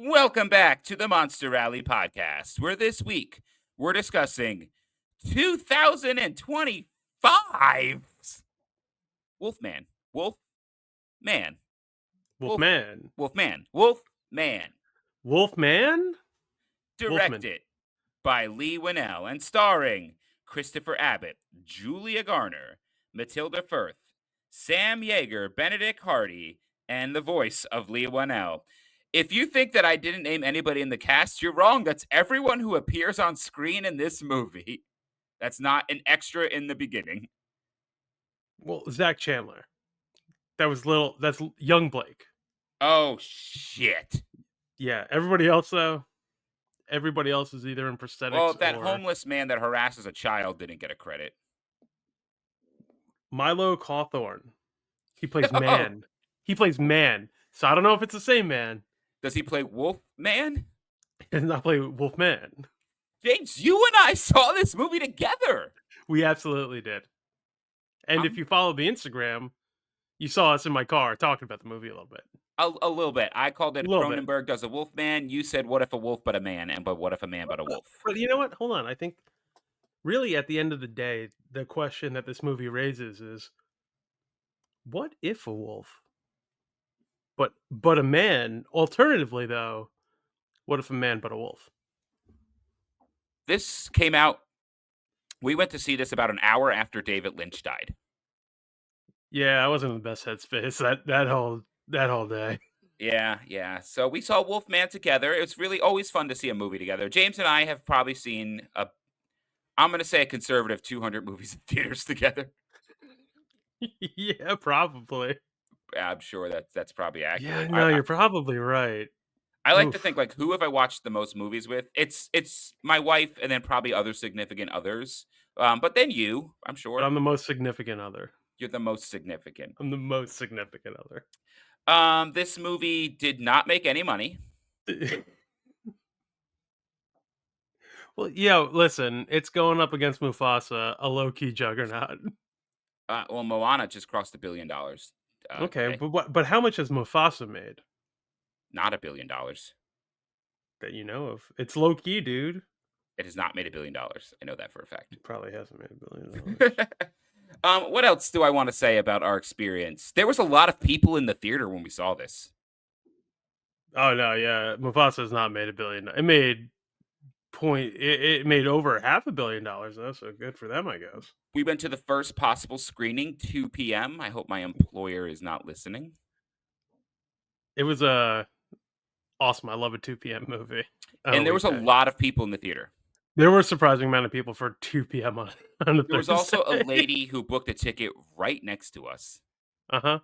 Welcome back to the Monster Rally podcast, where this week we're discussing 2025's Wolfman. Wolfman. Wolf Wolfman. Wolfman. Wolfman? Wolfman. Directed by Lee Winnell and starring Christopher Abbott, Julia Garner, Matilda Firth, Sam Yeager, Benedict Hardy, and the voice of Lee Winnell. If you think that I didn't name anybody in the cast, you're wrong. That's everyone who appears on screen in this movie. That's not an extra in the beginning. Well, Zach Chandler. That's young Blake. Oh, shit. Yeah, everybody else, though, everybody else is either in prosthetics Well, that or... homeless man that harasses a child didn't get a credit. Milo Cawthorn. He plays Oh, Man. He plays Man. So I don't know if it's the same man. does he play Wolfman? He does not play Wolfman. James, you and I saw this movie together. We absolutely did. And if you follow the Instagram, you saw us in my car talking about the movie a little bit. A little bit. I called it A little bit. Cronenberg does a wolf man. You said, what if a wolf but a man? And but what if a man but a wolf? But you know what? Hold on. I think really at the end of the day, the question that this movie raises is, what if a wolf? But a man. Alternatively, though, what if a man but a wolf? This came out. We went to see this about an hour after David Lynch died. Yeah, I wasn't in the best headspace that whole day. Yeah. So we saw Wolfman together. It was really always fun to see a movie together. James and I have probably seen I'm going to say a conservative 200 movies in theaters together. Yeah, probably. I'm sure that's probably Yeah, accurate. no, you're probably right. I like to Oof. think like who have I watched the most movies with? It's my wife and then probably other significant others. But then you, I'm But sure I'm the most significant other. you're the most significant. I'm the most significant other. This movie did not make any money. Well, yo, listen, it's going up against Mufasa, a low-key juggernaut. Well, Moana just crossed $1 billion Okay, today. but how much has Mufasa made Not $1 billion. that you know of? It's low-key, dude. It has not made $1 billion. I know that for a fact. It probably hasn't made $1 billion. What else do I want to say about our experience? There was a lot of people in the theater when we saw this. Oh no, yeah, Mufasa has not made $1 billion. It made it made over $500 million though, so good for them, I guess. We went to the first possible screening, 2 p.m. I hope my employer is not listening. It was awesome. I love a 2 p.m. movie. And there was a lot of people in the theater. There were a surprising amount of people for 2 p.m. on a There was Thursday. also a lady who booked a ticket right next to us. Uh-huh.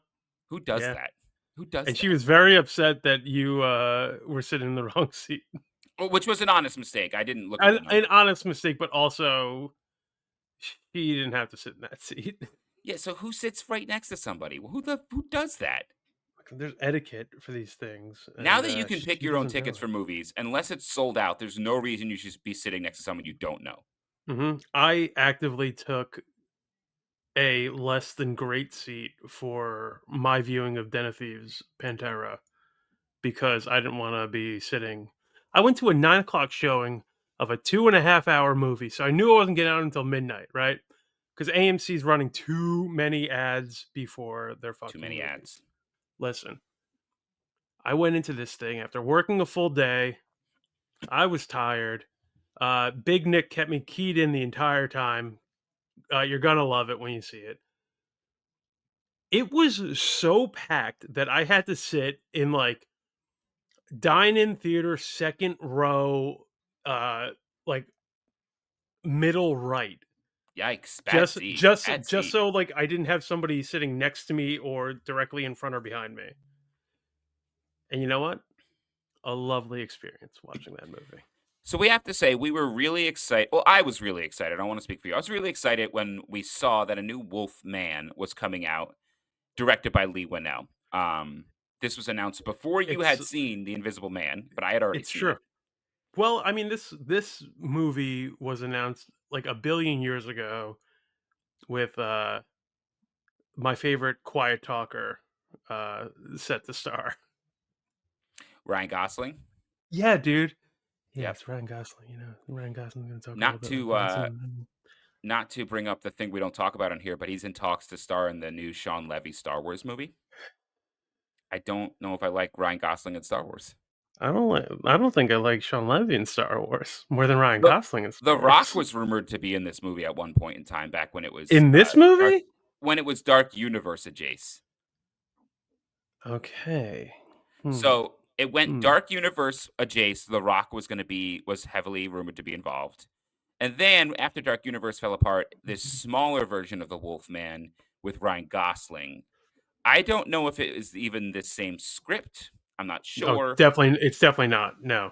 Who does Yeah. that? Who does And that? she was very upset that you were sitting in the wrong seat. Well, which was an honest mistake. I didn't look at the An number. honest mistake, but also she didn't have to sit in that seat. Yeah, so who sits right next to somebody? Who does that? There's etiquette for these things. Now And, that you can pick she your own doesn't do tickets it. for movies, unless it's sold out, there's no reason you should be sitting next to someone you don't know. I actively took a less than great seat for my viewing of Den of Thieves Pantera because I didn't want to be sitting. I went to a 9 o'clock showing of a 2.5 hour movie, so I knew I wasn't getting out until midnight, right? Because AMC's running too many ads before their fucking Too many movie. ads. Listen, I went into this thing after working a full day. I was tired. Big Nick kept me keyed in the entire time. You're gonna love it when you see it. It was so packed that I had to sit in like dine-in theater, second row, like middle right. Yikes! Bad Just seat. just Bad just seat. so like I didn't have somebody sitting next to me or directly in front or behind me. And you know what? A lovely experience watching that movie. So we have to say we were really excited. Well, I was really excited. I don't want to speak for you. I was really excited when we saw that a new Wolf Man was coming out, directed by Lee Winnell. This was announced before you It's had seen The Invisible Man, but I had already it's seen true. it. Well, I mean this movie was announced like a billion years ago with my favorite quiet talker set to star. Ryan Gosling. Yeah, dude. Yeah, Yep. it's Ryan Gosling. You know, Ryan Gosling's gonna talk a little Not bit like to Gosling. not to bring up the thing we don't talk about on here, but he's in talks to star in the new Sean Levy Star Wars movie. I don't know if I like Ryan Gosling in Star Wars. I don't like. I don't think I like Sean Levy in Star Wars more than Ryan The Gosling in The Star Rock Wars. was rumored to be in this movie at one point in time back In this Dark movie? when it was Dark Universe Jace. Okay. Hmm. So, it went Hmm. Dark Universe Jace, The Rock was heavily rumored to be involved. And then after Dark Universe fell apart, this smaller version of the Wolfman with Ryan Gosling. I don't know if it is even the same script. I'm not Oh, sure. definitely. It's definitely not. No,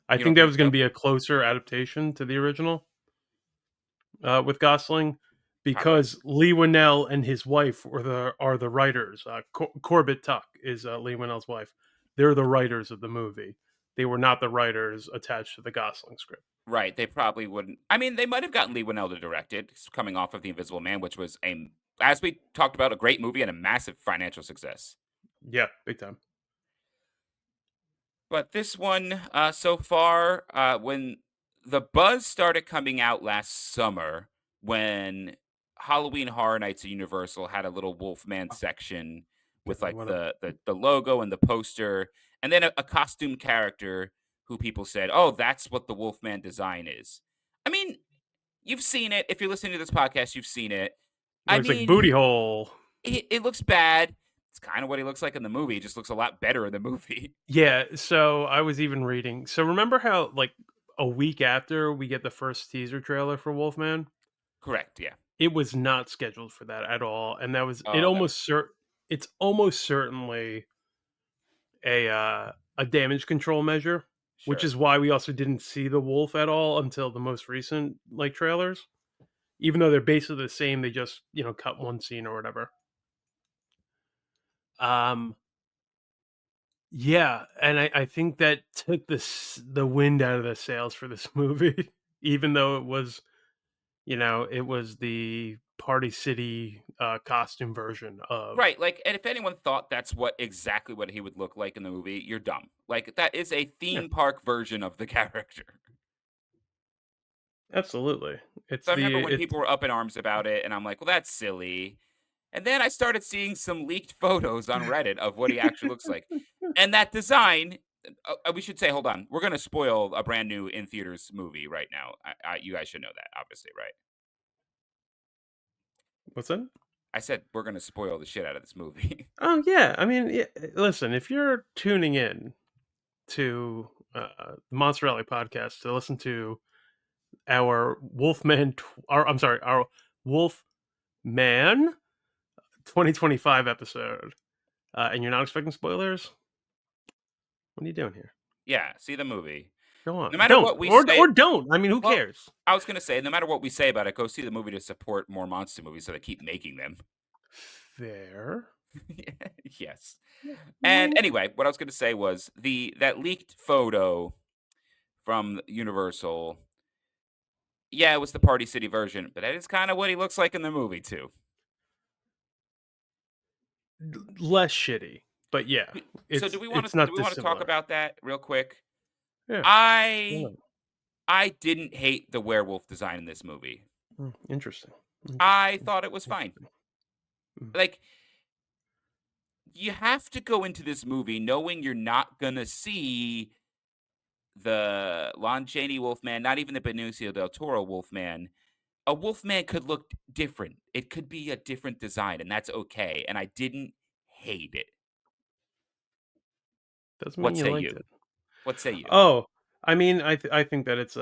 I You don't think that think was going so? to be a closer adaptation to the original with Gosling, Probably. because Lee Winnell and his wife are the writers. Corbett Tuck is Lee Winnell's wife. They're the writers of the movie. They were not the writers attached to the Gosling script. Right, they probably wouldn't. I mean, they might have gotten Lee Winnell to direct it, coming off of The Invisible Man, which was as we talked about, a great movie and a massive financial success. Yeah, big time. But this one, so far, when the buzz started coming out last summer, when Halloween Horror Nights at Universal had a little Wolfman section with God, like what a the logo and the poster, and then a costume character who people said, "Oh, that's what the Wolfman design is." I mean, you've seen it. If you're listening to this podcast, you've seen it. I looks like mean, booty hole. it looks bad. It's kind of what he looks like in the movie. It just looks a lot better in the movie. Yeah, so I was even reading. So remember how like a week after we get the first teaser trailer for Wolfman, Correct. Yeah. it was not scheduled for that at all, and that was it. Oh, that was It's almost certainly a damage control measure, which sure. is why we also didn't see the wolf at all until the most recent like trailers. Even though they're basically the same, they just cut one scene or whatever. Um, yeah, and I think that took the wind out of the sails for this movie, even though it was it was the Party City costume version of Right. Like, and if anyone thought that's exactly what he would look like in the movie, you're dumb. Like, that is a yeah, theme park version of the character. absolutely. So I remember when It's people were up in arms about it, and I'm like, well, that's silly. And then I started seeing some leaked photos on Reddit of what he actually looks like. And that design, we should say, hold on, we're going to spoil a brand new in theaters movie right now. You guys should know that, obviously, right? what's that? I said we're going to spoil the shit out of this movie. Oh yeah, I mean, yeah, listen, if you're tuning in to the Monster Alley podcast to listen to our I'm sorry, our Wolfman 2025 episode, and you're not expecting spoilers, what are you doing here? Yeah, see the movie. Go on, No matter don't what we say, or don't. I mean, who well, cares? I was gonna say, no matter what we say about it, go see the movie to support more monster movies so they keep making them. Fair. Yes. And Wink. anyway, what I was gonna say was that leaked photo from Universal. Yeah, it was the Party City version, but that is kind of what he looks like in the movie too. Less shitty, but yeah, So it's do not we want to talk dissimilar. about that real quick? Yeah. I Yeah. I didn't hate the werewolf design in this movie. Interesting. I Interesting. thought it was fine. Interesting. Mm. Like, you have to go into this movie knowing you're not gonna see the Lon Chaney Wolfman, not even the Benicio del Toro Wolfman. A Wolfman could look different. It could be a different design, and that's okay. And I didn't hate it. Doesn't mean What you say liked you? it. What say you? Oh, I mean, I think that it's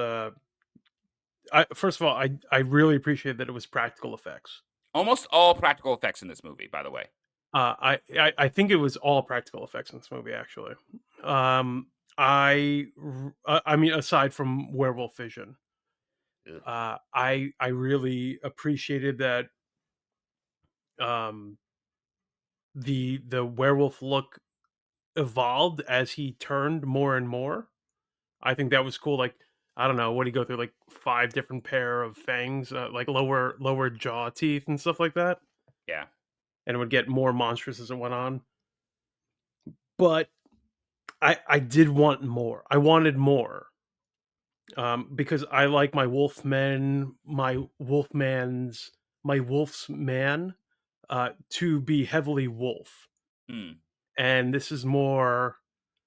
first of all, I really appreciate that it was practical effects. Almost all practical effects in this movie, by the way. I think it was all practical effects in this movie actually. Um, I mean, aside from werewolf vision, Ugh. I really appreciated that um the werewolf look evolved as he turned more and more. I think that was cool. Like, I don't know, what do you go through, like 5 different pair of fangs, like lower jaw teeth and stuff like that, Yeah. and it would get more monstrous as it went on. But I did want more. I wanted more. Because I like my my wolf's man to be heavily wolf. Hmm. And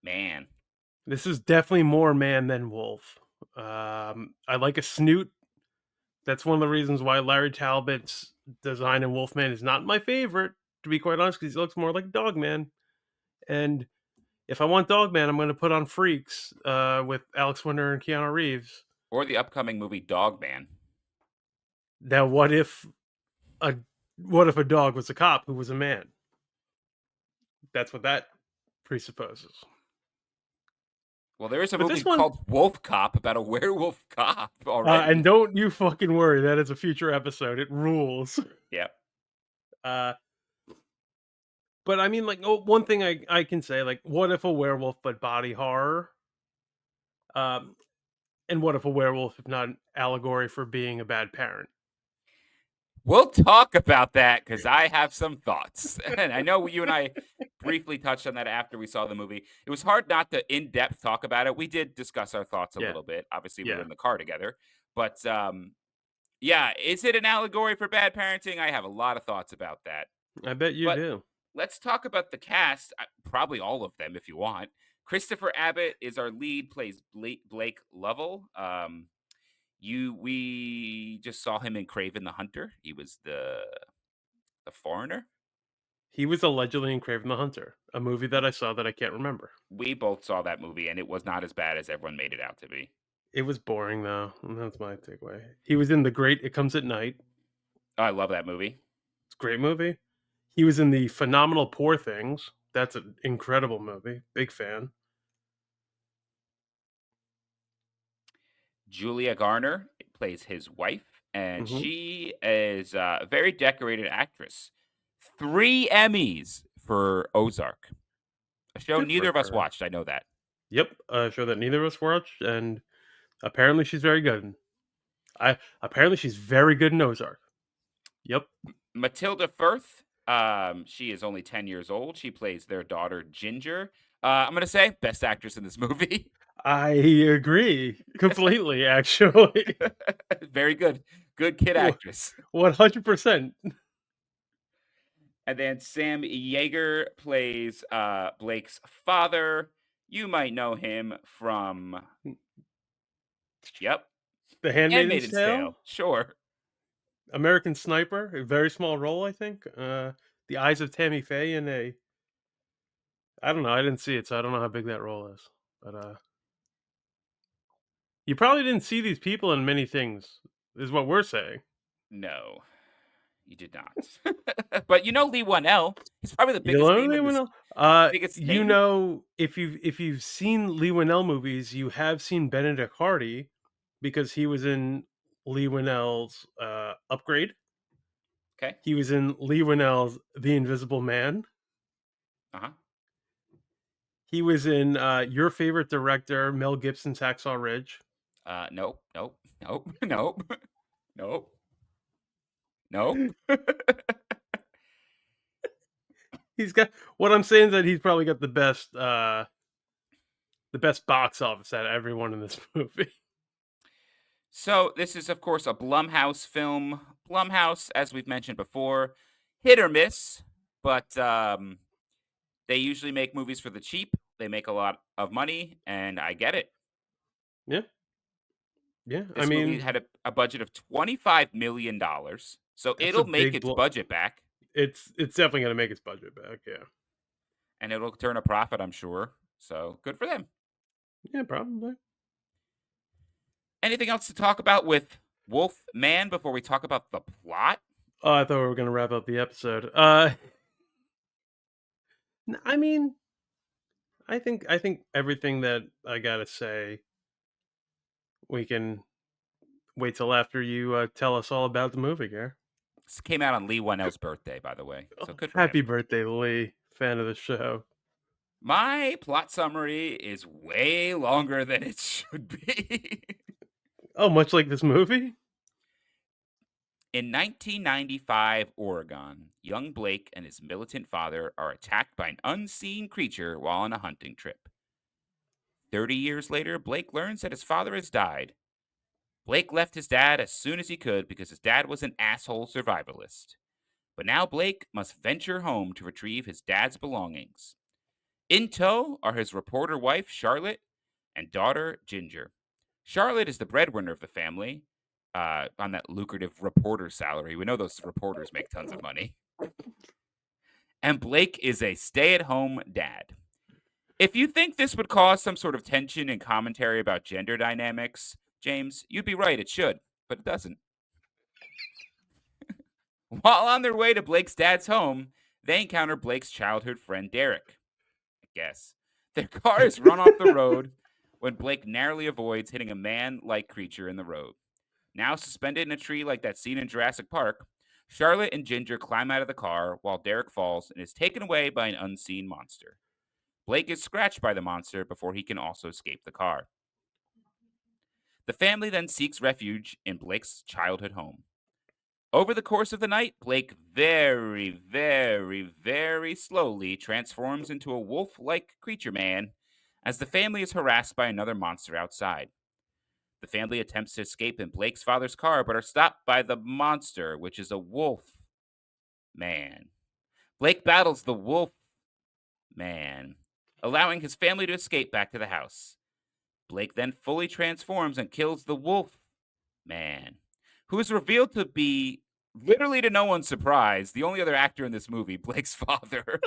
Man. this is definitely more man than wolf. I like a snoot. That's one of the reasons why Larry Talbot's design in Wolfman is not my favorite, to be quite honest, because he looks more like Dogman. And if I want Dogman, I'm going to put on Freaks with Alex Winter and Keanu Reeves. Or the upcoming movie Dogman. Now, a what if a dog was a cop who was a man? That's what that presupposes. Well, there is a But movie this one, called Wolf Cop about a werewolf cop and already. don't you fucking worry, that is a future episode. It rules. Yeah. Uh, but I mean, like, one thing I can say, like, what if a werewolf but body horror? Um, and what if a werewolf if not an allegory for being a bad parent? We'll talk about that because I have some thoughts. And I know you and I briefly touched on that after we saw the movie. It was hard not to in depth talk about it. We did discuss our thoughts a Yeah, little bit. Obviously, we were yeah. in the car together. But yeah, is it an allegory for bad parenting? I have a lot of thoughts about that. I bet you But do. let's talk about the cast. Probably all of them, if you want. Christopher Abbott is our lead, plays Blake Lovell. We just saw him in Craven the Hunter. He was the foreigner. He was allegedly in Craven the Hunter, a movie that I saw that I can't remember. We both saw that movie, and it was not as bad as everyone made it out to be. It was boring though, and that's my takeaway. He was in The Great It Comes at Night. Oh, I love that movie. It's a great movie. He was in the phenomenal Poor Things. That's an incredible movie. Big fan. Julia Garner plays his wife, and Hmm. she is a very decorated actress. 3 Emmys for Ozark, a show Good neither for of us her. watched. I know that. Yep, a show that neither of us watched, and apparently she's very good. I apparently she's very good in Ozark. Yep, Matilda Firth, she is only 10 years old. She plays their daughter, Ginger. I'm going to say best actress in this movie. I agree completely. Actually, Very good. Good kid actress. 100%. And then Sam Yeager plays Blake's father. You might know him from, yep, The Handmaid's Handmaid's Tale, Tale. Sure. American Sniper, a very small role, I think. The Eyes of Tammy Faye in a. I don't know. I didn't see it, so I don't know how big that role is. But you probably didn't see these people in many things, is what we're saying. No, you did not. But you know Lee Wanell. He's probably the You biggest know name Lee in this. Winnell? Biggest You name. know, if you've seen Lee Winnell movies, you have seen Benedict Hardy because he was in Lee Winnell's Upgrade. Okay. He was in Lee Winnell's The Invisible Man. Uh huh. He was in your favorite director, Mel Gibson's Hacksaw Ridge. Nope. Nope. Nope. Nope. Nope. Nope. He's got what I'm saying is that he's probably got the best box office out of everyone in this movie. So this is, of course, a Blumhouse film. Blumhouse, as we've mentioned before, hit or miss, but they usually make movies for the cheap. They make a lot of money, and I get it. Yeah, yeah. I This movie mean, had a budget of $25 million, so that's a it'll make big its blow. budget back, It's definitely gonna make its budget back. Yeah, and it'll turn a profit, I'm sure. So good for them. yeah, probably. Anything else to talk about with Wolf Man before we talk about the plot? Oh, I thought we were gonna wrap up the episode. I mean, I think everything that I gotta say, we can wait till after you tell us all about the movie, Gare. This came out on Lee Wanell's birthday, by the way, so Oh, good for him. happy birthday, Lee! Fan of the show. My plot summary is way longer than it should be. Oh, much like this movie. In 1995 Oregon, young Blake and his militant father are attacked by an unseen creature while on a hunting trip. 30 years later, Blake learns that his father has died. Blake left his dad as soon as he could because his dad was an asshole survivalist. But now Blake must venture home to retrieve his dad's belongings. In tow are his reporter wife, Charlotte, and daughter, Ginger. Charlotte is the breadwinner of the family on that lucrative reporter salary. We know those reporters make tons of money. And Blake is a stay at home dad. If you think this would cause some sort of tension and commentary about gender dynamics, James, you'd be right, it should, but it doesn't. While on their way to Blake's dad's home, they encounter Blake's childhood friend Derek. I guess. Their car is run off the road when Blake narrowly avoids hitting a man like creature in the road. Now suspended in a tree like that scene in Jurassic Park, Charlotte and Ginger climb out of the car while Derek falls and is taken away by an unseen monster. Blake is scratched by the monster before he can also escape the car. The family then seeks refuge in Blake's childhood home. Over the course of the night, Blake very, very, very slowly transforms into a wolf like creature man as the family is harassed by another monster outside. The family attempts to escape in Blake's father's car but are stopped by the monster, which is a wolf man. Blake battles the wolf man, allowing his family to escape back to the house. Blake then fully transforms and kills the wolf man, who is revealed to be, literally to no one's surprise, the only other actor in this movie, Blake's father.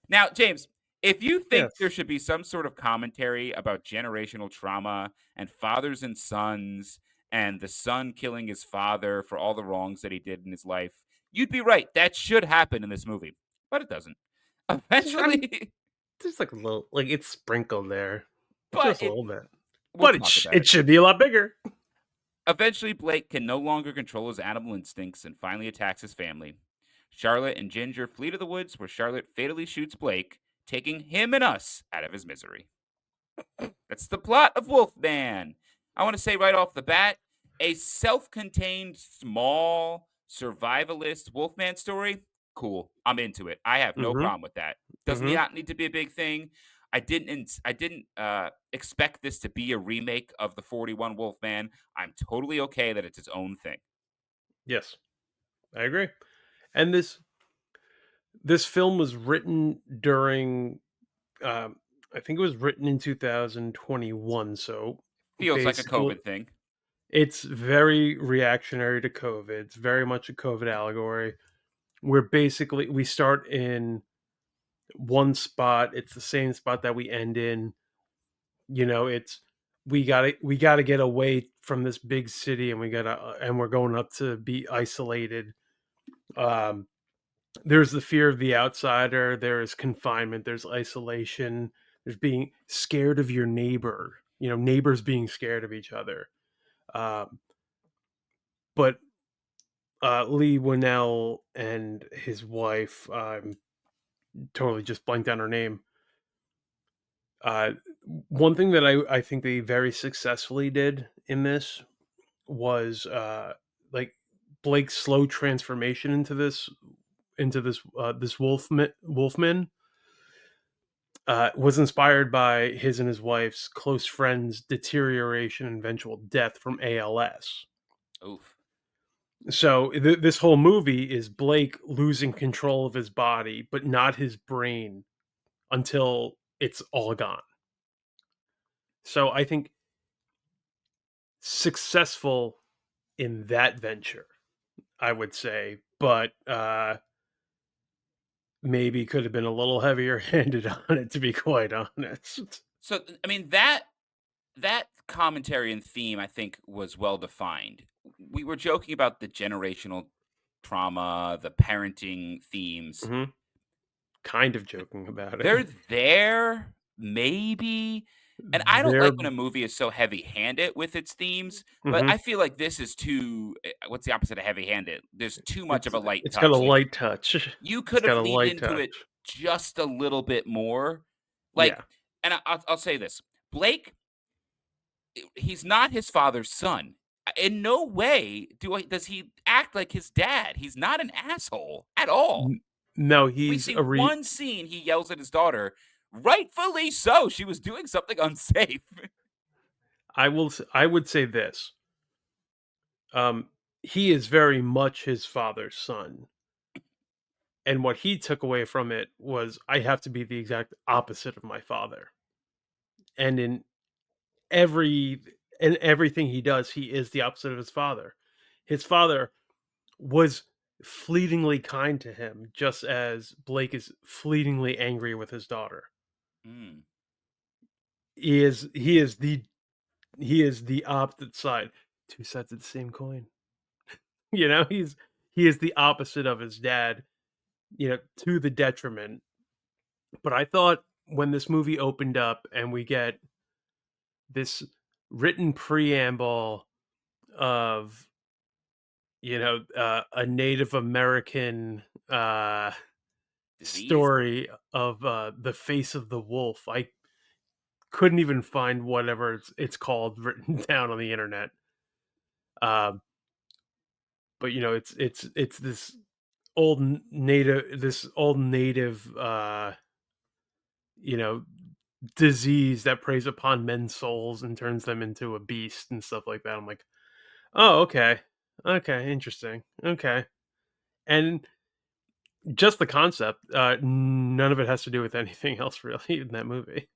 Now, James, if you think there Yes. should be some sort of commentary about generational trauma and fathers and sons and the son killing his father for all the wrongs that he did in his life, you'd be right. That should happen in this movie, but it doesn't. I mean, Eventually, there's like a little, like it's sprinkled there, but just a little bit. we'll But talk about it it. should be a lot bigger. Eventually, Blake can no longer control his animal instincts and finally attacks his family. Charlotte and Ginger flee to the woods where Charlotte fatally shoots Blake, taking him and us out of his misery. That's the plot of Wolfman. I want to say right off the bat, a self-contained, small, survivalist Wolfman story. Cool. I'm into it. I have no Mm-hmm. problem with that. Doesn't Mm-hmm. not need to be a big thing. I didn't expect this to be a remake of the 41 Wolfman. I'm totally okay that it's its own thing. Yes, I agree. And this film was written during, um, I think it was written in 2021. So Feels like a basically, COVID thing. it's very reactionary to COVID. It's very much a COVID allegory. Where basically we start in one spot. It's the same spot that we end in. It's we gotta get away from this big city, and we're going up to be isolated. Um, there's the fear of the outsider. There is confinement. There's isolation. There's being scared of your neighbor. Neighbors being scared of each other. Um, but Lee Winnell and his wife, totally just blanked on her name. Uh, One thing that I think they very successfully did in this was like Blake's slow transformation into this wolfman was inspired by his and his wife's close friend's deterioration and eventual death from ALS. Oof. So this whole movie is Blake losing control of his body, but not his brain until it's all gone. So I think successful in that venture, I would say, but maybe could have been a little heavier handed on it, to be quite honest. So I mean that commentary and theme I think was well defined. We were joking about the generational trauma, the parenting themes. Hmm. Kind of joking about it. They're there, maybe. And I don't They're like when a movie is so heavy-handed with its themes, but hmm I feel like this is too what's the opposite of heavy-handed? There's too much of a light it's got a touch. Like light touch. you It's could got have a leaned light into touch. it just a little bit more. Like, Yeah. and I'll say this: Blake, he's not his father's son. In no way does he act like his dad. He's not an asshole at all. No, We he's see a re one scene he yells at his daughter. Rightfully so. She was doing something unsafe. I would say this. Um, he is very much his father's son. And what he took away from it was I have to be the exact opposite of my father. And every in everything he does, he is the opposite of his father. His father was fleetingly kind to him, just as Blake is fleetingly angry with his daughter. Mm. He is the opposite side. Two sides of the same coin. He is the opposite of his dad, to the detriment. But I thought when this movie opened up and we get this written preamble of a Native American Disease? story of the face of the wolf. I couldn't even find whatever it's called written down on the internet. Um, but it's this old native you know disease that preys upon men's souls and turns them into a beast and stuff like that. I'm like, oh, okay, okay, interesting, okay, and just the concept. None of it has to do with anything else really in that movie.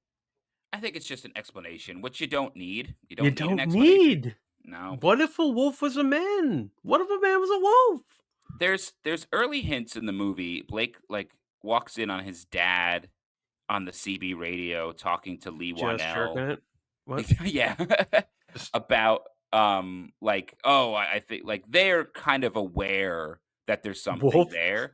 I think it's just an explanation, which you don't need. You You don't need an don't explanation. need. No. What if a wolf was a man? What if a man was a wolf? There's early hints in the movie. Blake like walks in on his dad on the CB radio talking to Lee Just jerking Wanell. it. What? Yeah. Just About like, oh, I think like they're kind of aware that there's something wolf? there.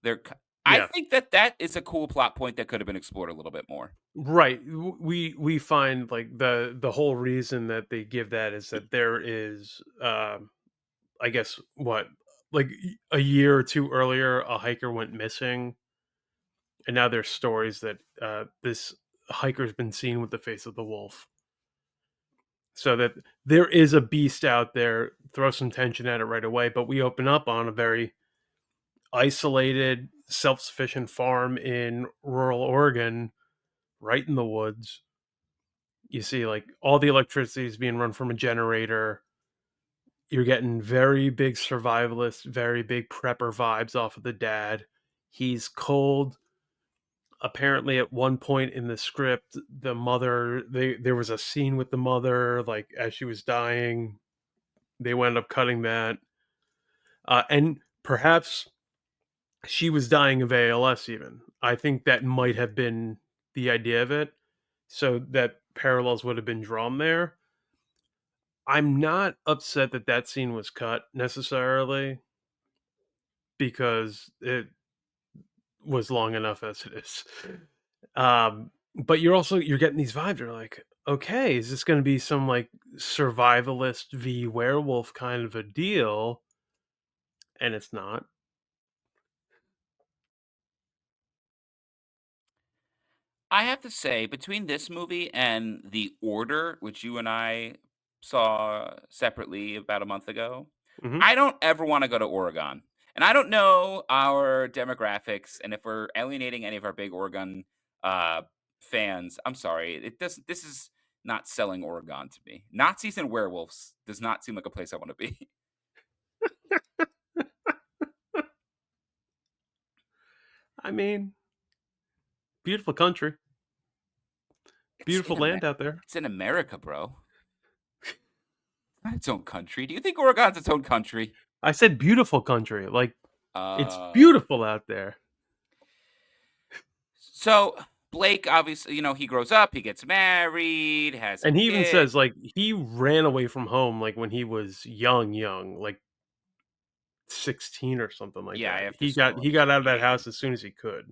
They're ki I Yeah. think that that is a cool plot point that could have been explored a little bit more. Right. We find like the whole reason that they give that is that there is I guess what, like a year or two earlier a hiker went missing, and now there's stories that this hiker's been seen with the face of the wolf. So that there is a beast out there, throw some tension at it right away, but we open up on a very isolated, self-sufficient farm in rural Oregon, right in the woods. You see like all the electricity is being run from a generator. You're getting very big survivalist, very big prepper vibes off of the dad. He's cold. Apparently, at one point in the script, the mother, there was a scene with the mother, like as she was dying. They wound up cutting that, and perhaps she was dying of ALS. Even I think that might have been the idea of it, so that parallels would have been drawn there. I'm not upset that that scene was cut necessarily because it was long enough as it is. But you're getting these vibes. You're like, okay, is this going to be some like survivalist v werewolf kind of a deal? And it's not. I have to say, between this movie and The Order, which you and I saw separately about a month ago, Hmm. I don't ever wanna go to Oregon. And I don't know our demographics, and if we're alienating any of our big Oregon, uh, fans, I'm sorry. It doesn't this is not selling Oregon to me. Nazis and werewolves does not seem like a place I wanna be. I mean, beautiful country, It's beautiful in land out there. It's in America, bro. It's not its own country. Do you think Oregon's its own country? I said beautiful country, like it's Uh beautiful out there. So Blake, obviously, he grows up, he gets married, has a And he even kid. says like he ran away from home like when he was young, like 16 or something like Yeah, that. after He got out of that teenager. house as soon as he could.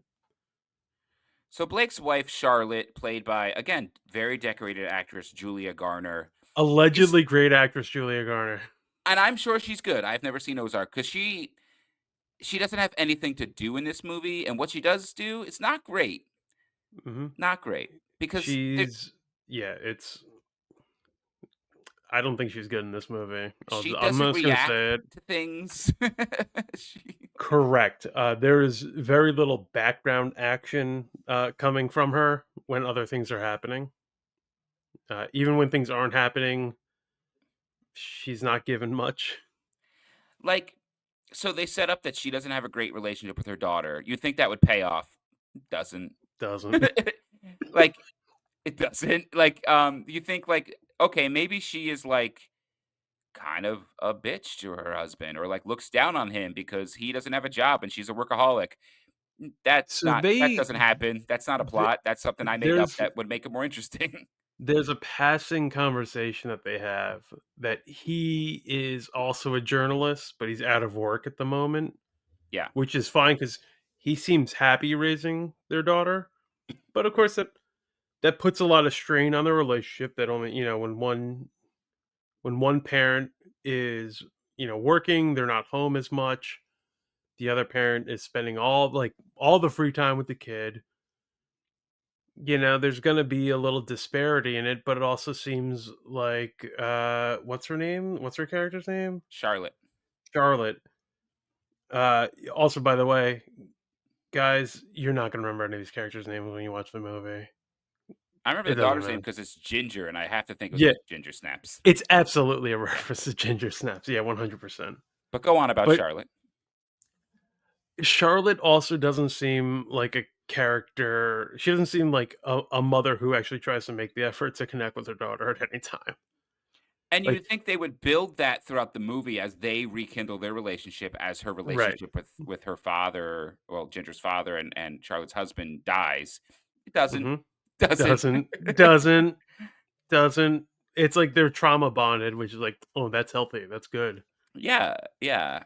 So Blake's wife, Charlotte, played by, again, very decorated actress Julia Garner, is, Allegedly great actress Julia Garner. and I'm sure she's good. I've never seen Ozark because she doesn't have anything to do in this movie, and what she does do, it's not great, Mhm. not great because She's yeah, it's I don't think she's good in this movie. she I'm doesn't just gonna react say it. to things. she Correct. There is very little background action coming from her when other things are happening. Even when things aren't happening, she's not given much. Like, so they set up that she doesn't have a great relationship with her daughter. You'd think that would pay off. Doesn't. Doesn't. Like, it doesn't. Like, you think like, okay, maybe she is like kind of a bitch to her husband or like looks down on him because he doesn't have a job and she's a workaholic. So That doesn't happen. That's not a th- plot. That's something I made up there's that would make it more interesting. there's a passing conversation that they have that he is also a journalist, but he's out of work at the moment, Yeah. which is fine because he seems happy raising their daughter. But of course, that puts a lot of strain on the relationship. That only when one parent is working, they're not home as much. The other parent is spending all the free time with the kid. There's going to be a little disparity in it, but it also seems like what's her name? What's her character's name? Charlotte. Charlotte. Also, by the way, guys, you're not going to remember any of these characters' names when you watch the movie. I remember It the doesn't daughter's name matter. because it's Ginger, and I have to think it was Yeah, because Ginger snaps. it's absolutely a reference to Ginger Snaps. Yeah, 100%. But go on about But Charlotte. Charlotte also doesn't seem like a character. She doesn't seem like a mother who actually tries to make the effort to connect with her daughter at any time. And you Like, would think they would build that throughout the movie as they rekindle their relationship as her right. relationship with her father, well, Ginger's father and Charlotte's husband dies. It doesn't. hmm Doesn't. doesn't, doesn't. It's like they're trauma bonded, which is like, oh, that's healthy. That's good. Yeah, yeah.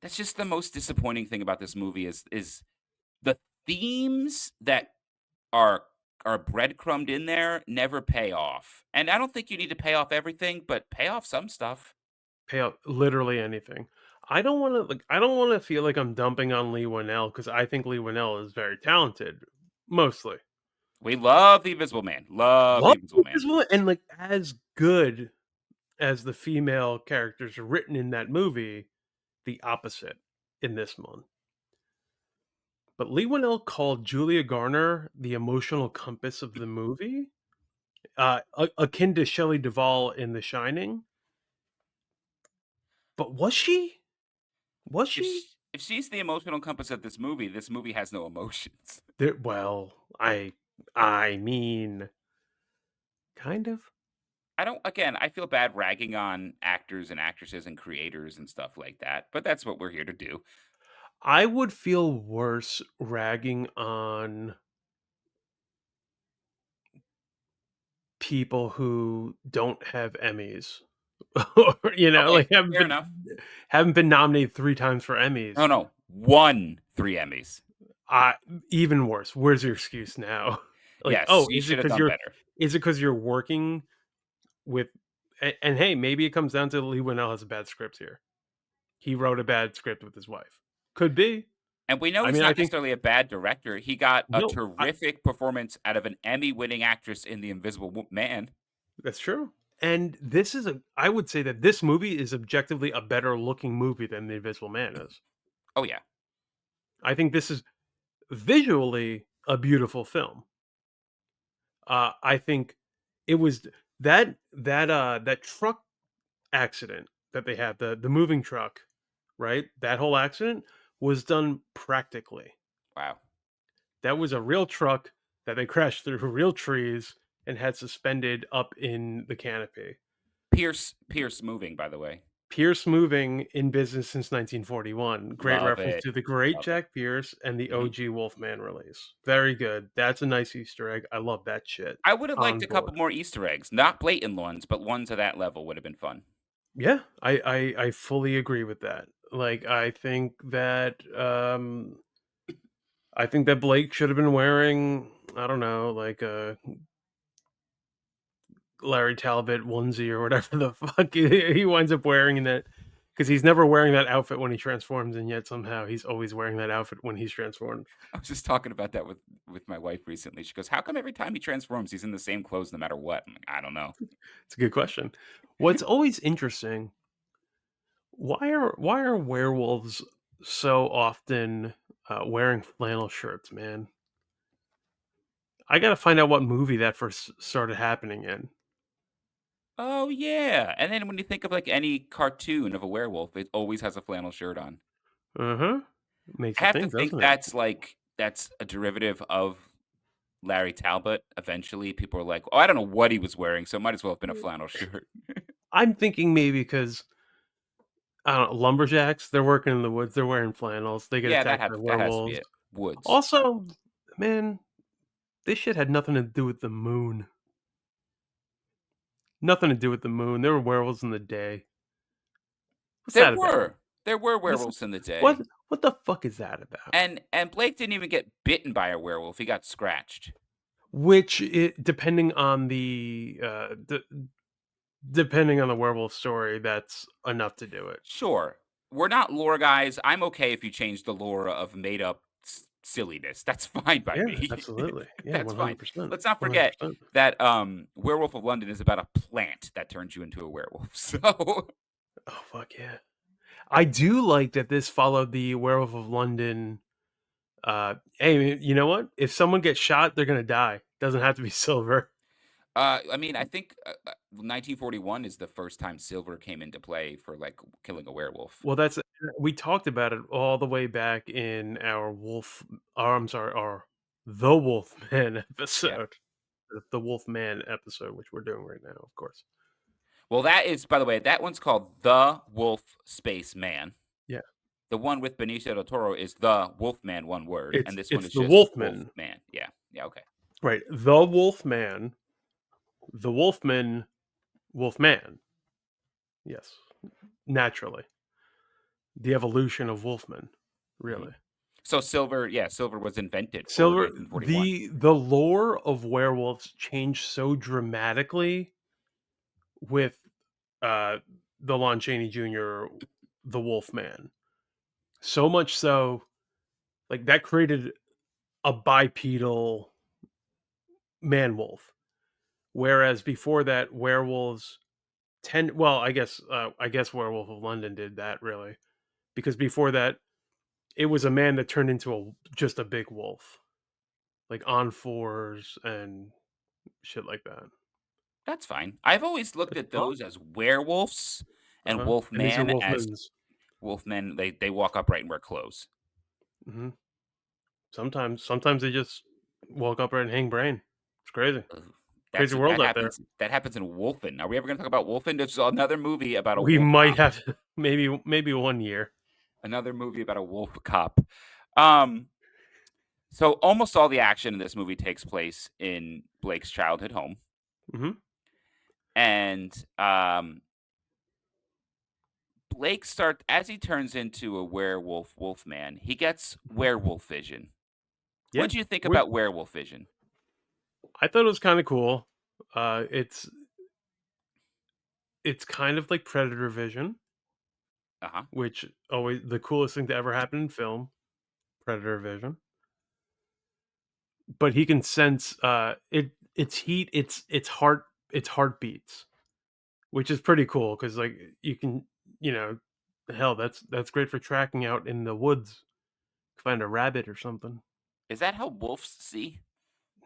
That's just the most disappointing thing about this movie is the themes that are breadcrumbed in there never pay off. And I don't think you need to pay off everything, but pay off some stuff. Pay out literally anything. I don't want to feel like I'm dumping on Lee Winnell because I think Lee Winnell is very talented, mostly. We love the Invisible Man. Love the Love Invisible Man. this one, and like as good as the female characters written in that movie, the opposite in this one. But Lee Winnell called Julia Garner the emotional compass of the movie, akin to Shelley Duvall in The Shining. But was she? Was she? If she's the emotional compass of this movie has no emotions. Well, I mean, kind of. I don't again, I feel bad ragging on actors and actresses and creators and stuff like that, but that's what we're here to do. I would feel worse ragging on people who don't have Emmys, or Okay, like fair enough. haven't been nominated 3 times for No, Emmys. no, won 3 Emmys. I Even worse. Where's your excuse now? Like, Yes, oh, she should have done better. is it because you're working with, and hey, maybe it comes down to Lee Winnell has a bad script here. He wrote a bad script with his wife. Could be. And we know I he's mean, I not think necessarily a bad director. He got a no, terrific performance out of an Emmy-winning actress in The Invisible Man. that's true. And I would say that this movie is objectively a better looking movie than The Invisible Man is. Oh, yeah. I think this is visually a beautiful film. I think it was that truck accident that they had, the moving truck, right? That whole accident was done practically. Wow. That was a real truck that they crashed through real trees and had suspended up in the canopy. Pierce moving, by the way. Pierce Moving in business since 1941. Great Love reference it. to the great Love it. Jack Pierce and the Mhm. OG Wolfman release. Very good. That's a nice Easter egg. I love that shit. I would have liked On a board. couple more Easter eggs, not blatant ones, but ones of that level would have been fun. Yeah, I fully agree with that. Like I think that Blake should have been wearing, I don't know, like a Larry Talbot onesie or whatever the fuck he winds up wearing in that, because he's never wearing that outfit when he transforms, and yet somehow he's always wearing that outfit when he's transformed. I was just talking about that with my wife recently. She goes, "How come every time he transforms, he's in the same clothes no matter what?" I'm like, "I don't know." It's a good question. What's always interesting why are werewolves so often wearing flannel shirts, man? I gotta find out what movie that first started happening in. Oh, yeah, and then when you think of, like, any cartoon of a werewolf, it always has a flannel shirt on. Uh-huh. Makes I you have to think, think doesn't it? that's a derivative of Larry Talbot. Eventually, people are like, "Oh, I don't know what he was wearing, so it might as well have been a flannel shirt." I'm thinking maybe because I don't know, lumberjacks, they're working in the woods, they're wearing flannels, they get Yeah, attacked by that has to be werewolves. it. Woods. Also, man, this shit had nothing to do with the moon. Nothing to do with the moon. There were werewolves in the day. What's There that about? were. There were What's werewolves in the what day. what the fuck is that about? And Blake didn't even get bitten by a werewolf, he got scratched. Which it depending on depending on the werewolf story, that's enough to do it. Sure, we're not lore guys, I'm okay if you change the lore of made up silliness, that's fine by Yeah, me. absolutely. Yeah, That's fine. 100%. Let's not forget 100%. that, Werewolf of London is about a plant that turns you into a werewolf, so Oh, fuck yeah. I do like that this followed the Werewolf of London. Hey, you know what? If someone gets shot, they're gonna die. Doesn't have to be silver. I mean, I think, 1941 is the first time silver came into play for, like, killing a werewolf. Well, that's we talked about it all the way back in our wolf. Or I'm sorry, our the Wolfman Yeah. episode, the Wolfman episode, which we're doing right now, of course. Well, that is by the way, that one's called The Wolf Space Man. Yeah, The one with Benicio del Toro is The Wolfman, one word, and this one it's is the just Wolfman, Wolfman. Yeah. Yeah, okay. right? The Wolfman, the Wolfman, Wolfman. Yes, naturally, the evolution of Wolfman, Mhm. really. So silver, yeah, silver was invented for Silver 1941. the lore of werewolves changed so dramatically with, uh, the Lon Chaney Jr., the Wolfman. So much so, like, that created a bipedal man-wolf, whereas before that, werewolves I guess Werewolf of London did that really, because before that, it was a man that turned into just a big wolf, like, on 4s and shit like that. That's fine. I've always looked That's at fun. those as werewolves and Uh-huh, and these are Wolfman as Wolfmans. Wolfmen, they walk upright and wear clothes. Mhm. Sometimes they just woke up and hang brain. It's crazy. Ugh, Crazy world out there. that happens in Wolfen. Are we ever gonna talk about Wolfen? There's another movie about a We wolf might cop. have to maybe 1 year. Another movie about a wolf cop. Um, so almost all the action in this movie takes place in Blake's childhood home, Mhm. and Blake start as he turns into a werewolf wolfman, he gets Mhm. werewolf vision. Yeah. What'd you think Which about werewolf vision? I thought it was kinda cool. Uh, it's it's kind of like Predator vision, Uh-huh. which always the coolest thing to ever happen in film, Predator vision. But he can sense, its heat, its heartbeats, which is pretty cool because like, you can you know, hell, that's great for tracking out in the woods, find a rabbit or something. Is that how wolves see?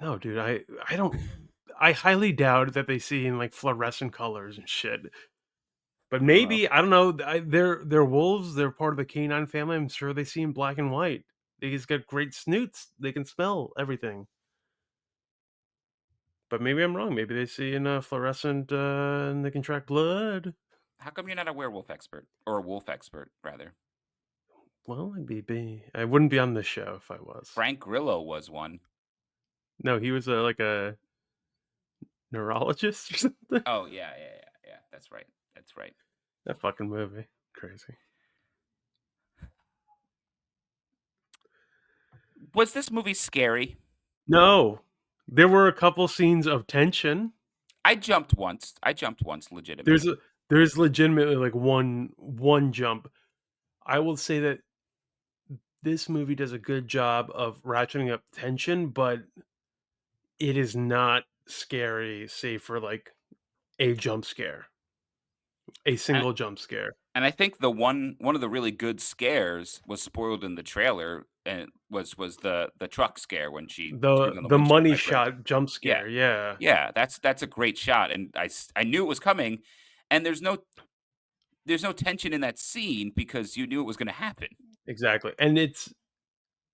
No, dude, I don't I highly doubt that they see in, like, fluorescent colors and shit. But Oh, maybe, I don't know, they're wolves, they're part of the canine family, I'm sure they see in black and white. They just got great snoots, they can smell everything. But maybe I'm wrong, maybe they see in, fluorescent, and they can track blood. how come you're not a werewolf expert or a wolf expert rather? Well, I wouldn't be on this show if I was. Frank Grillo was one. No, he was, like, a neurologist or something? Oh, yeah, yeah, yeah, yeah. That's right. That's right. That fucking movie, crazy. Was this movie scary? No, there were a couple scenes of tension. I jumped once. I jumped once There's a legitimately. there's legitimately, like, one jump. I will say that this movie does a good job of ratcheting up tension, but it is not scary, save for, like, a jump scare, a And single jump scare. And I think one of the really good scares was spoiled in the trailer, and was the truck scare when she turned on the The windshield money wiper. shot jump Yeah. scare, yeah, Yeah, that's a great shot, and I knew it was coming, and there's no tension in that scene because you knew it was gonna happen. exactly, and it's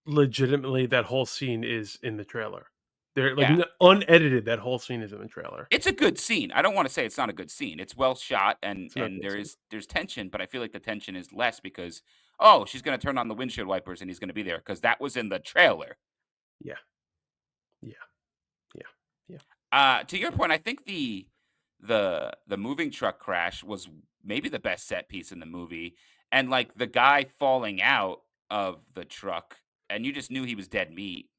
legitimately that whole scene is in the trailer. They're like, Yeah. unedited, that whole scene is in the trailer. It's a good scene. I don't wanna say it's not a good scene. It's well shot and It's an okay scene. there's tension, but I feel like the tension is less because, "Oh, she's gonna turn on the windshield wipers and he's gonna be there because that was in the trailer. Yeah, yeah, yeah, yeah. To your point, I think the moving truck crash was maybe the best set piece in the movie, and, like, the guy falling out of the truck, and you just knew he was dead meat.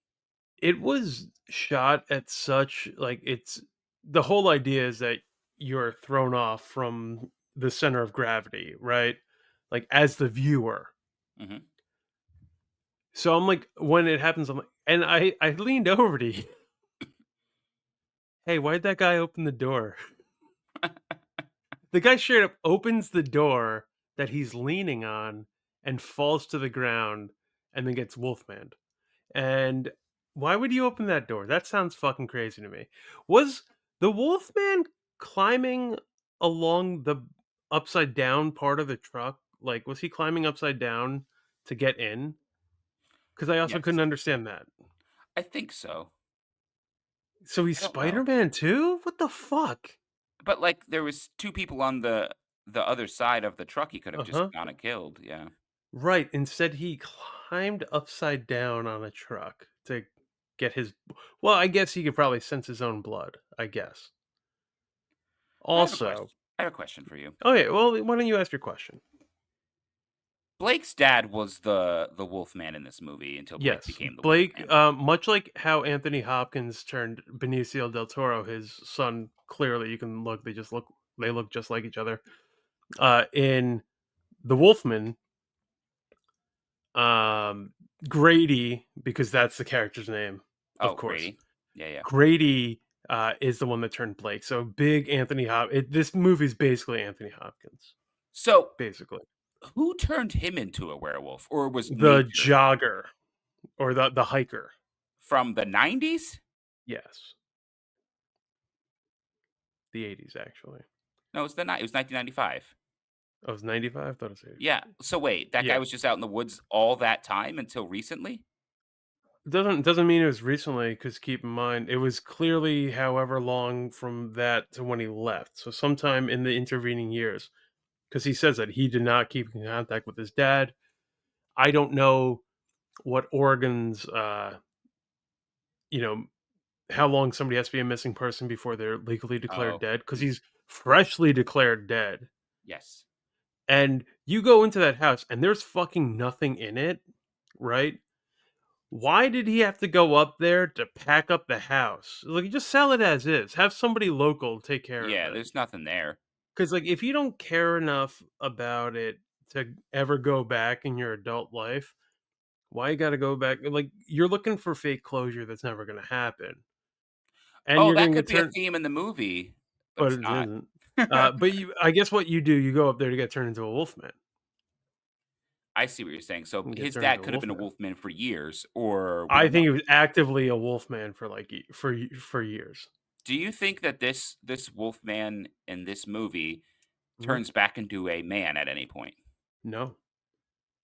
It was shot at such like, it's the whole idea is that you're thrown off from the center of gravity, right? Like, as the viewer. Mhm. So I'm like, when it happens, I'm like, and I leaned over to you. Hey, why'd that guy open the door? The guy straight up opens the door that he's leaning on and falls to the ground and then gets wolfmaned. And why would you open that door? That sounds fucking crazy to me. Was the wolfman climbing along the upside down part of the truck? Like, was he climbing upside down to get in? Because I also Yes. couldn't understand that. I think so. So he's I don't know. Spider-Man too? What the fuck? But, like, there was 2 people on the other side of the truck he could have just Uh-huh. gone and killed, yeah. Right. Instead, he climbed upside down on a truck to get his. Well, I guess he could probably sense his own blood. I guess. Also, I have a question for you. okay. Well, why don't you ask your question? Blake's dad was the Wolfman in this movie until Blake Yes, became the Blake. Wolfman. Much like how Anthony Hopkins turned Benicio del Toro, his son. Clearly, you can look. They just look. They look just like each other. In the Wolfman, um, Grady, because that's the character's name, of Oh, course. Grady. Yeah, yeah. Grady, is the one that turned Blake. So big Anthony Hop this movie's basically Anthony Hopkins, So, basically. who turned him into a werewolf, or was The nature jogger or the hiker. from the 90s? Yes, the 80s actually. No, it was 1995. Oh, it was 95? Thought it was 80. Yeah, so wait, that guy Yeah. was just out in the woods all that time until recently? Doesn't mean it was recently, because keep in mind, it was clearly however long from that to when he left. So sometime in the intervening years, because he says that he did not keep in contact with his dad. I don't know what Oregon's you know, how long somebody has to be a missing person before they're legally declared Oh, dead, because he's freshly declared dead. yes. And you go into that house and there's fucking nothing in it, right? Why did he have to go up there to pack up the house? Like, just sell it as is. Have somebody local take care of Yeah, it. there's nothing there. Because, like, if you don't care enough about it to ever go back in your adult life, why you got to go back? Like, you're looking for fake closure that's never going to happen, and Oh, you're that going to could get be a turned. theme in the movie, but But it's it not. isn't. But I guess what you do, you go up there to get turned into a wolfman. I see what you're saying. So, And get his turned dad into a could have been a wolfman. wolfman for years, or we I don't know. think he was actively a wolfman for like for years. Do you think that this wolfman in this movie Mhm. turns back into a man at any point? No,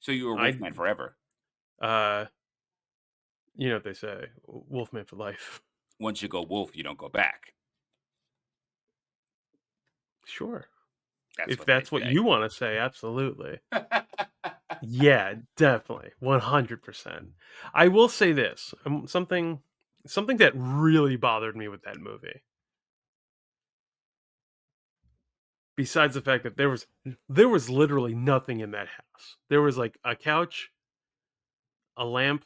So you were I wolfman forever. uh, you know what they say, wolfman for life. Once you go wolf, you don't go back. Sure, That's if what they that's what say. you want to say, absolutely. Yeah, definitely, 100%. I will say this, something that really bothered me with that movie. Besides the fact that there was literally nothing in that house. There was, like, a couch, a lamp,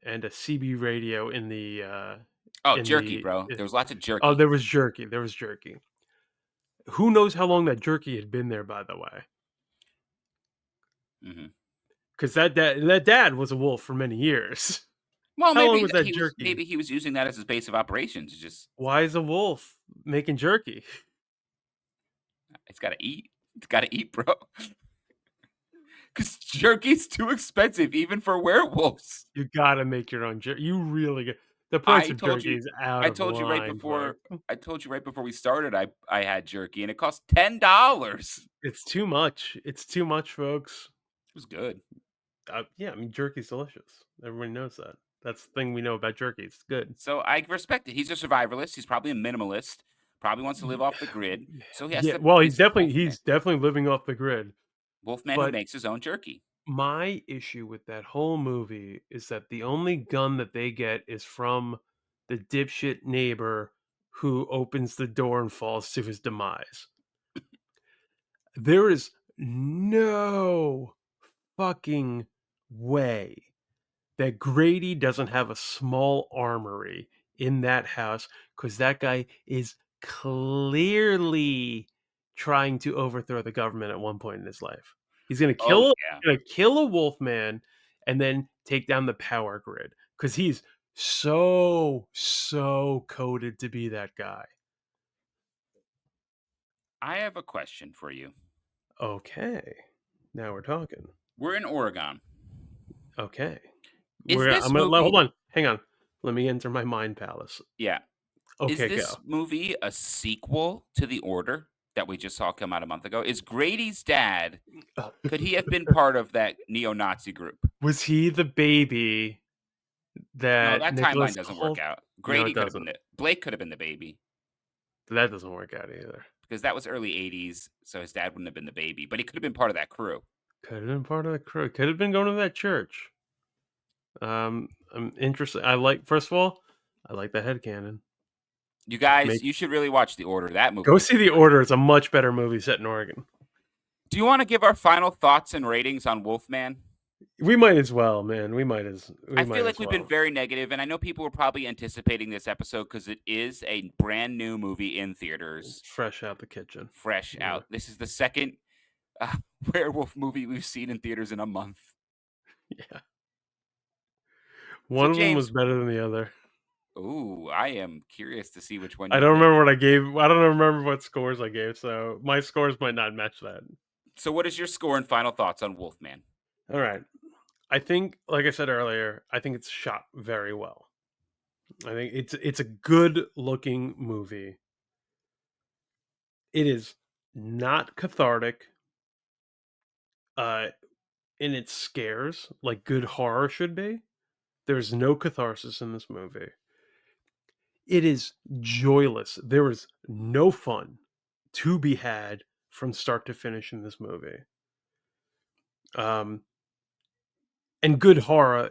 and a CB radio Oh, in jerky, the bro. There was lots of oh, jerky. there was jerky. Who knows how long that jerky had been there, by the way? Mhm. Because that dad was a wolf for many years. Well, How long maybe was that that jerky? he was using that as his base of operations. Just Why is a wolf making jerky? it's got to eat. Gotta eat, bro. Because jerky's too expensive, even for werewolves. You gotta make your own jerky. You really get the price I of told jerky you is out I of told you right line, before folks. I told you right before we started I had jerky and it cost $10. It's too much. It's too much, folks. It was good. Yeah, I mean, jerky's delicious. Everybody knows that. That's the thing we know about jerky. It's good. So I respect it. He's a survivalist. He's probably a minimalist. Probably wants to live Y- off the grid. So he has Yeah, to well, produce he's definitely living off the grid. Wolfman who But makes his own jerky. my issue with that whole movie is that the only gun that they get is from the dipshit neighbor who opens the door and falls to his demise. There is no fucking way that Grady doesn't have a small armory in that house because that guy is clearly trying to overthrow the government at one point in his life. Oh yeah. Gonna kill a wolf man and then take down the power grid because he's so coded to be that guy. I have a question for you. Okay, now we're talking. We're in Oregon. Okay, Is I'm this gonna hold movie on. Hang on. Let me enter my mind palace. yeah. Is Okay, this go. movie a sequel to The Order that we just saw come out a month ago? Is Grady's dad could he have been part of that neo-Nazi group? Was he the baby No, that that timeline Nicholas doesn't work Hoult? out. No, Grady it could have been doesn't. the Blake could have been the baby That doesn't work out either. because that was early '80s, so his dad wouldn't have been the baby, but he could have been part of that crew. Could have been part of the crew. Could have been going to that church. I'm interested. First of all, I like the headcanon. You guys, Make you should really watch The Order. That movie Go was see The great. Order. It's a much better movie set in Oregon. Do you want to give our final thoughts and ratings on Wolfman? We might as well, man. We I feel might like as we've been well. very negative, and I know people were probably anticipating this episode because it is a brand new movie in theaters, Fresh out the kitchen. fresh Yeah. out. This is the second uh, werewolf movie we've seen in theaters in a month. Yeah. So, One of them was James, better than the other. ooh, I am curious to see which one I you don't pick. remember what I gave. I don't remember what scores I gave, so my scores might not match that. So, what is your score and final thoughts on Wolfman? All right. I think, like I said earlier, I think it's shot very well. I think it's a good looking movie. It is not cathartic uh in its scares like good horror should be. There's no catharsis in this movie. It is joyless. There is no fun to be had from start to finish in this movie. Um and good horror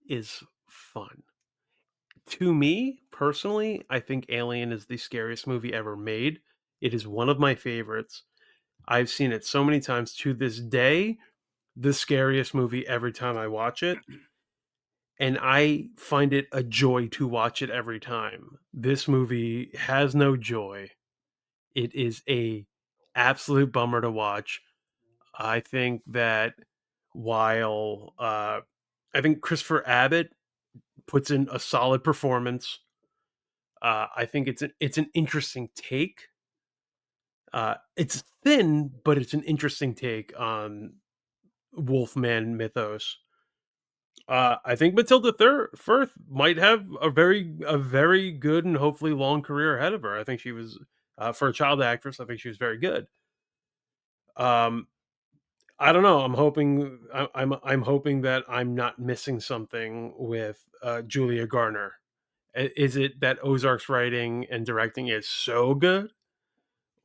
is fun. To me, personally, I think Alien is the scariest movie ever made. It is one of my favorites. I've seen it so many times to this day, the scariest movie every time I watch it, and I find it a joy to watch it every time. This movie has no joy. It is a absolute bummer to watch. I think that while I think Christopher Abbott puts in a solid performance. I think it's an interesting take. It's thin, but it's an interesting take on Wolfman mythos. I think Matilda Firth might have a very good and hopefully long career ahead of her. I think she was for a child actress. I think she was very good. Um, I don't know. I'm hoping that I'm not missing something with Julia Garner. Is it that Ozark's writing and directing is so good?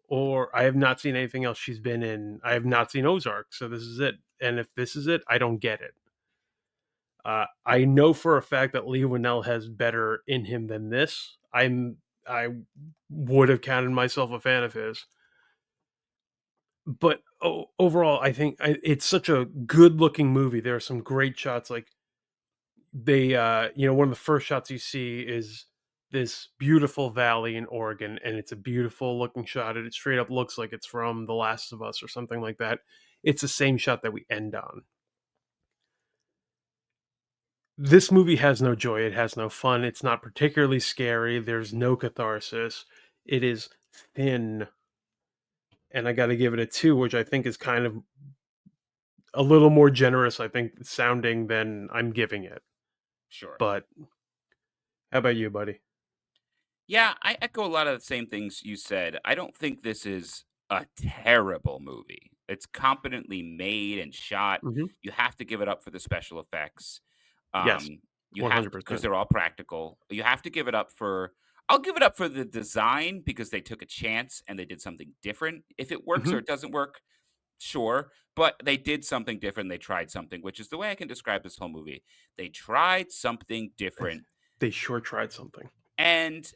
Or I have not seen anything else she's been in. I have not seen Ozark, so this is it. And if this is it, I don't get it. I know for a fact that Lee Winnell has better in him than this. I would have counted myself a fan of his, but overall, I think it's such a good looking movie. There are some great shots, like one of the first shots you see is this beautiful valley in Oregon, and it's a beautiful looking shot. It straight up looks like it's from The Last of Us or something like that. It's the same shot that we end on. This movie has no joy. It has no fun. It's not particularly scary. There's no catharsis. It is Thin, and I got to give it a 2, which I think is kind of a little more generous, I think, sounding than I'm giving it. Sure. But how about you, buddy? Yeah, I echo a lot of the same things you said. I don't think this is a terrible movie. It's competently made and shot. Mhm. You have to give it up for the special effects. Yes, You have to because 100%. they're all practical. You have to give it up for I'll give it up for the design because they took a chance and they did something different. If it works or Mhm. it doesn't work, sure, but they did something different. They tried something, which is the way I can describe this whole movie. They tried something different. They sure tried something. And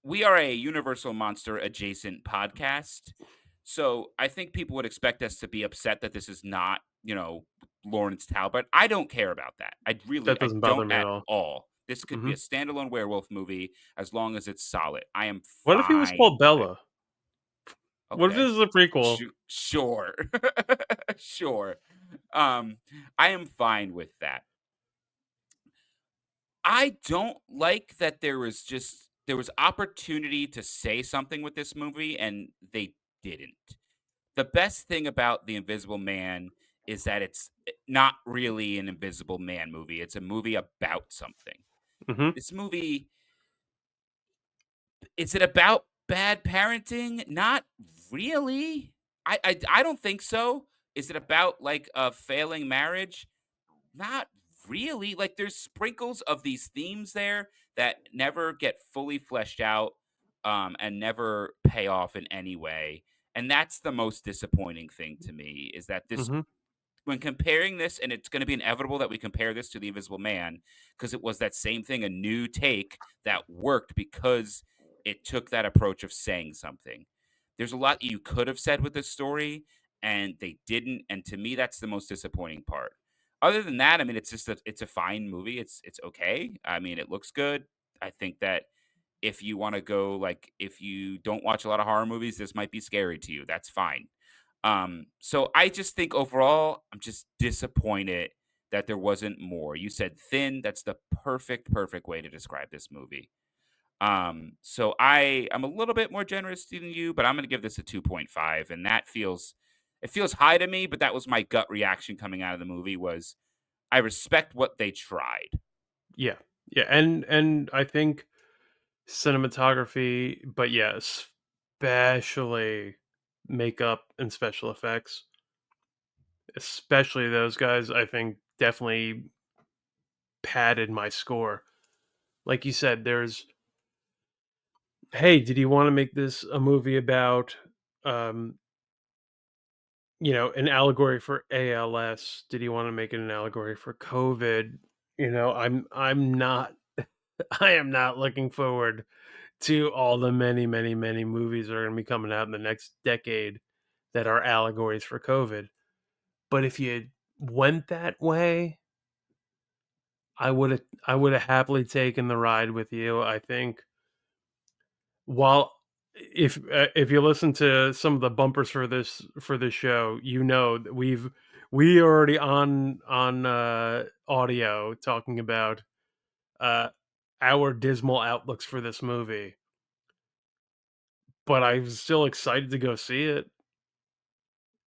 we are a Universal Monster adjacent podcast. So I think people would expect us to be upset that this is not, Lawrence Talbot. I don't care about that. That I doesn't bother don't me at at all. all. This could be a Mhm. standalone werewolf movie as long as it's solid. I am What if he was fine called with it. Bella? What if this Okay. is a prequel? Sure. Sure. Um, I am fine with that. I don't like that there was opportunity to say something with this movie and they didn't. The best thing about The Invisible Man is that it's not really an Invisible Man movie. It's a movie about something. Mhm. This movie, is it about bad parenting? Not really. I don't think so. Is it about like a failing marriage? Not really. Like there's sprinkles of these themes there that never get fully fleshed out and never pay off in any way. And that's the most disappointing thing to me is that this Mhm. when comparing this, and it's going to be inevitable that we compare this to The Invisible Man because it was that same thing, a new take that worked because it took that approach of saying something. There's a lot you could have said with this story, and they didn't. And to me, that's the most disappointing part. Other than that, I mean, it's a fine movie. It's okay. I mean, it looks good. I think that if you want to go like if you don't watch a lot of horror movies, this might be scary to you. That's fine. So I just think overall, I'm just disappointed that there wasn't more. You said thin. That's the perfect way to describe this movie. So I'm a little bit more generous than you, but I'm going to give this a 2.5, and it feels high to me. But that was my gut reaction coming out of the movie was I respect what they tried. Yeah. Yeah, and I think cinematography, but yeah, especially makeup and special effects, especially those guys, I think definitely padded my score. Like you said, there's, hey, did you want to make this a movie about, um, an allegory for ALS? Did you want to make it an allegory for COVID? I'm not, I am not looking forward to all the many movies that are going to be coming out in the next decade that are allegories for COVID. But if you went that way, I would have happily taken the ride with you. I think while if you listen to some of the bumpers for this show, that we already on audio talking about uh our dismal outlooks for this movie, but I was still excited to go see it,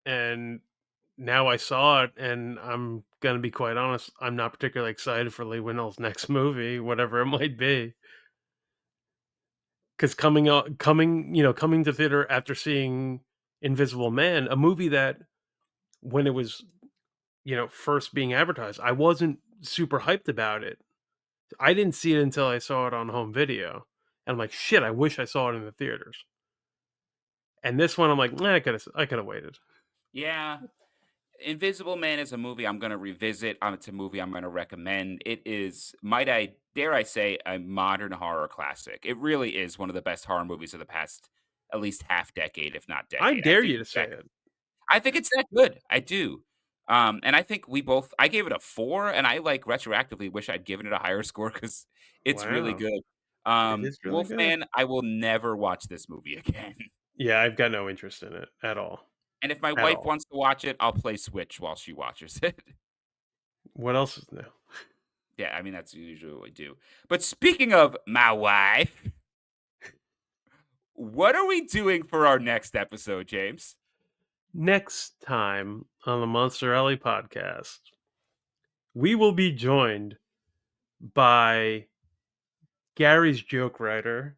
and now I saw it, and I'm gonna be quite honest, I'm not particularly excited for Lee Winnell's next movie, whatever it might be. Because coming to theater after seeing Invisible Man, a movie that when it was, first being advertised, I wasn't super hyped about it. I didn't see it until I saw it on home video, and I'm like, "Shit, I wish I saw it in the theaters." And this one, I'm like, "Nah, I coulda waited." Yeah, Invisible Man is a movie I'm gonna revisit. It's a movie I'm gonna recommend. It is, might I dare I say, a modern horror classic. It really is one of the best horror movies of the past at least half decade, if not I decade. dare you to say it. I think it's that good. I do. And I think I gave it a 4, and I like retroactively wish I'd given it a higher score because it's really Wow. good. It is really good. Wolfman, I will never watch this movie again. Yeah, I've got no interest in it at all. And if my At wife all. wants to watch it, I'll play Switch while she watches it. What else is new? Yeah, I mean, that's usually what we do. But speaking of my wife, What are we doing for our next episode, James? Next time on the Monster Alley podcast, we will be joined by Gary's joke writer,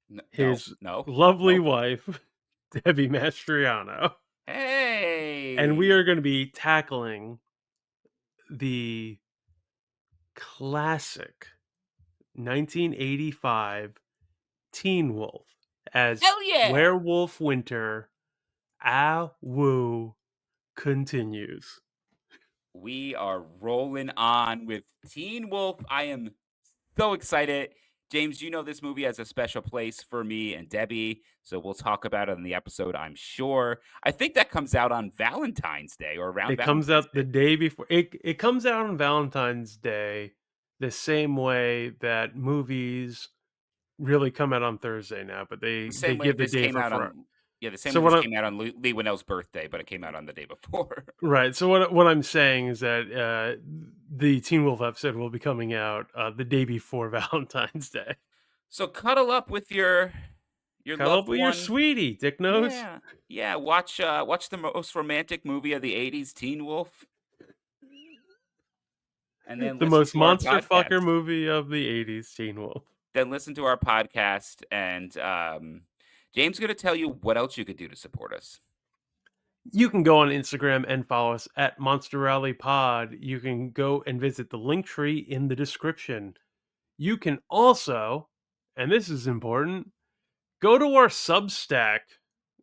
No, his no, lovely no. wife, Debbie Mastriano, and we are Hey, going to be tackling the classic 1985 Teen Wolf as hell yeah! Werewolf Winter Ah Woo continues. We are rolling on with Teen Wolf. I am so excited. James, you know this movie has a special place for me and Debbie, so we'll talk about it in the episode, I'm sure. I think that comes out on Valentine's Day or around It comes Valentine's out the Day. day before. It comes out on Valentine's Day, the same way that movies really come out on Thursday now, but The they same way give the this day came for out Friday. on yeah, the same So way this what I came out on Lee Winnell's birthday, but it came out on the day before. right. So what I'm saying is that the Teen Wolf episode will be coming out the day before Valentine's Day. So cuddle up with your Cuddle loved up with your one. sweetie, Dick Nose. Yeah. Yeah, watch the most romantic movie of the 80s, Teen Wolf, and then The listen most to our monster fucker podcast. movie of the '80s, Teen Wolf. Then listen to our podcast and James is going to tell you what else you could do to support us. You can go on Instagram and follow us at Monster Rally Pod. You can go and visit the link tree in the description. You can also, and this is important, go to our Substack.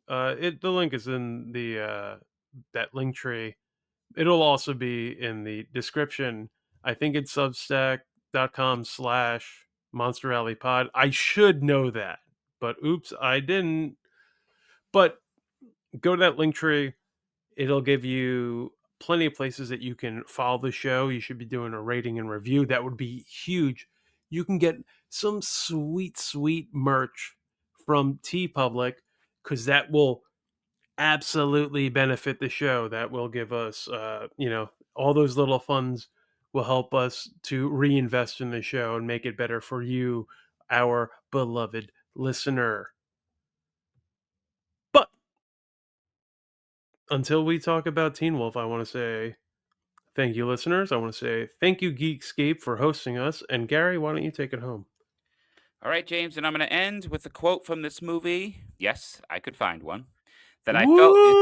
The link is in the that link tree. It'll also be in the description. I think it's substack.com/ Monster Rally Pod. I should know that, but oops, I didn't. But go to that link tree. It'll give you plenty of places that you can follow the show. You should be doing a rating and review. That would be huge. You can get some sweet, sweet merch from T Public because that will absolutely benefit the show. That will give us, all those little funds will help us to reinvest in the show and make it better for you, our beloved listener. But until we talk about Teen Wolf, I want to say thank you, listeners. I want to say thank you, Geekscape, for hosting us. And Gary, why don't you take it home? All right, James, and I'm going to end with a quote from this movie. Yes, I could find one that I felt is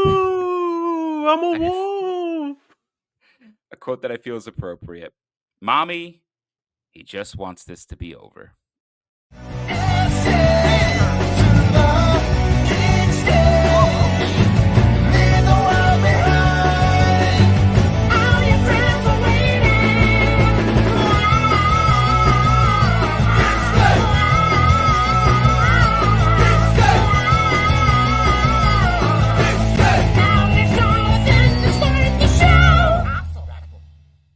Woo! I'm a wolf. a quote that I feel is appropriate. Mommy, he just wants this to be over.